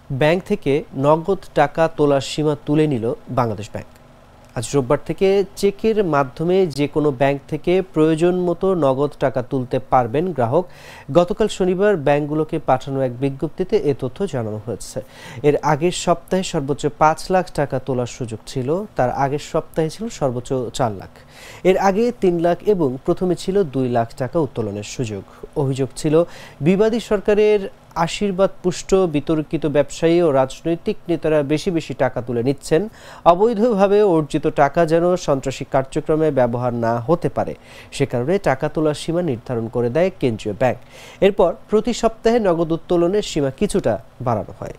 Bank থেকে নগদ টাকা তোলার সীমা তুলে নিল বাংলাদেশ ব্যাংক। আজ রোববার থেকে চেকের মাধ্যমে যে কোনো ব্যাংক থেকে প্রয়োজন মতো নগদ টাকা তুলতে পারবেন গ্রাহক। গতকাল শনিবার ব্যাংকগুলোকে পাঠানো এক বিজ্ঞপ্তিতে এ তথ্য জানানো হয়েছে। এর আগের সপ্তাহে সর্বোচ্চ 5 লাখ টাকা তোলার সুযোগ ছিল, তার আগের সপ্তাহে ছিল সর্বোচ্চ 4 লাখ। এর আগে 3 লাখ এবং প্রথমে ছিল 2 লাখ টাকা উত্তোলনের সুযোগ। অভিযোগ ছিল বিবাদী সরকারের আশীর্বাদ পুষ্ট বিতর্কিত ব্যবসায়ী ও রাজনৈতিক নেতারা বেশি বেশি টাকা তুলে নিচ্ছেন। অবৈধভাবে অর্জিত টাকা যেন সন্ত্রাসী কার্যক্রমে ব্যবহার না হতে পারে, সে কারণে টাকা তোলার সীমা নির্ধারণ করে দেয় কেন্দ্রীয় ব্যাংক। এরপর প্রতি সপ্তাহে নগদ উত্তোলনের সীমা কিছুটা বাড়ানো হয়।